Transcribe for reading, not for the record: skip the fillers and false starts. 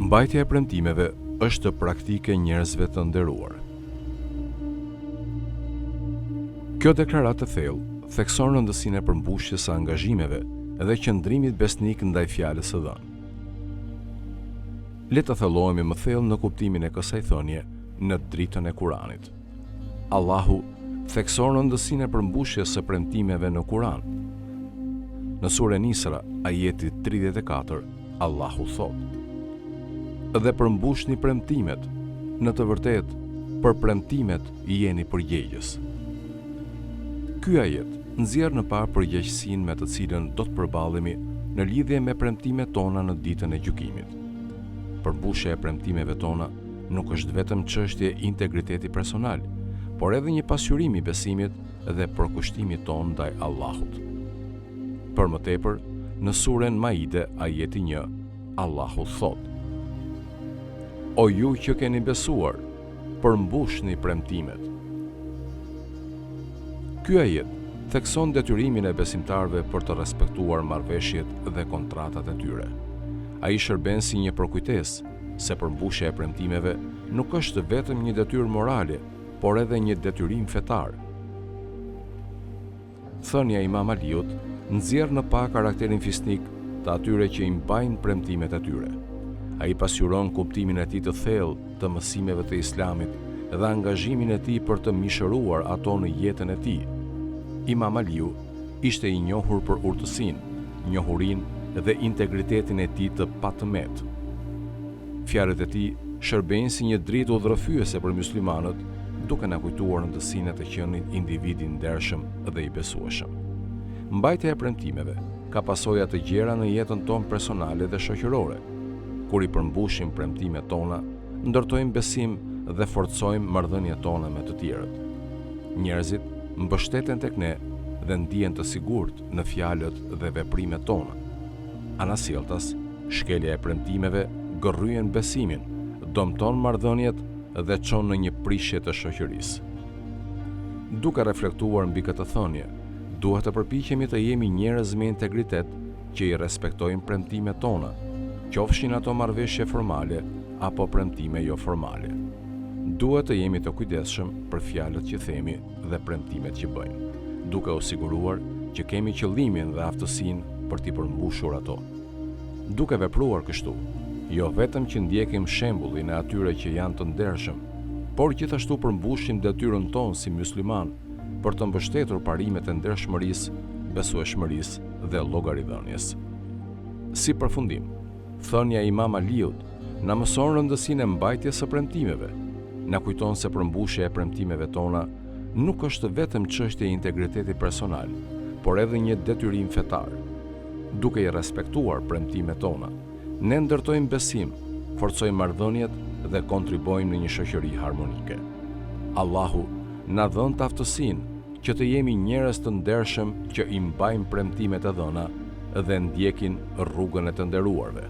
Mbajtja e premtimeve është praktike njerëzve të nderuar. Kjo deklaratë të thellë thekson rëndësinë e përmbushjes së angazhimeve dhe qëndrimit besnik ndaj fjalës së dhënë. Le të thellohemi më thellë në kuptimin e kësaj thënie në dritën e Kuranit. Allahu thekson rëndësinë e përmbushjes së premtimeve në Kuran. Në surën Isra, ajeti 34, Allahu thotë: "Dhe përmbushni premtimet, në të vërtetë, për premtimet jeni përgjegjës." Ky ajet nxjerr në parë përgjegjësinë me të cilën do të përballemi në lidhje me premtimet tona në ditën e gjykimit. Përmbushja e premtimeve tona nuk është vetëm çështje integriteti personal, por edhe një pasqyrim i besimit dhe përkushtimit ton ndaj Allahut. Për më tepër, në surën Maide, ajeti 1, Allahu thotë: "O ju që keni besuar, përmbushni premtimet." Ky ajet thekson detyrimin e besimtarëve për të respektuar marrëveshjet dhe kontratat e tyre. Ai shërben si një përkujtesë se përmbushja e premtimeve nuk është vetëm një detyrë morale, por edhe një detyrim fetar. Thënia e Imam Aliut nxjerr në pa karakterin fisnik të atyre që i mbajnë premtimet e tyre. Ai pasqyron kuptimin e tij të thellë të mësimeve të Islamit dhe angazhimin e tij për të mishëruar ato në jetën e tij. Imam Aliu ishte i njohur për urtësinë, njohurinë dhe integritetin e tij të patëmet. Fjalët e tij shërbejnë si një dritë udhërrëfyese për muslimanët, duke na kujtuar rëndësinë të qenit individi ndershëm dhe i besueshëm. Mbajtja e premtimeve ka pasoja të gjera në jetën tonë personale dhe shoqërore. Kur i përmbushim premtimet tona, ndërtojmë besim dhe forcojmë marrëdhëniet tona me të tjerët. Njerëzit mbështeten tek ne dhe ndihen të sigurt në fjalët dhe veprimet tona. Anasjelltas, shkelja e premtimeve gërryen besimin, dëmton marrëdhëniet dhe çon në një prishje të shoqërisë. Duke reflektuar mbi këtë thënie, duhet të përpiqemi të jemi njerëz me integritet që i respektojnë premtimet tona, qofshin ato marrëveshje formale apo premtime jo formale. Duhet të jemi të kujdesshëm për fjalët që themi dhe premtimet që bëjmë, duke u siguruar që kemi qëllimin dhe aftësinë për t'i përmbushur ato. Duke vepruar kështu, jo vetëm që ndjekim shembullin e atyre që janë të ndershëm, por gjithashtu përmbushim detyrën tonë si musliman për të mbështetur parimet e ndershmërisë, besueshmërisë dhe llogaridhënies. Si përfundim, thënia e Imam Aliut na mëson rëndësinë e mbajtjes së premtimeve. Na kujton se përmbushja e premtimeve tona nuk është vetëm çështje e integriteti personal, por edhe një detyrim fetar. Duke i respektuar premtimet tona, ne ndërtojmë besim, forcojmë marrëdhëniet dhe kontribojmë në një shoqëri harmonike. Allahu na dhën të aftësinë që të jemi njerëz të ndershëm që i mbajnë premtimet e dhëna dhe ndjekin rrugën e të nderuarve.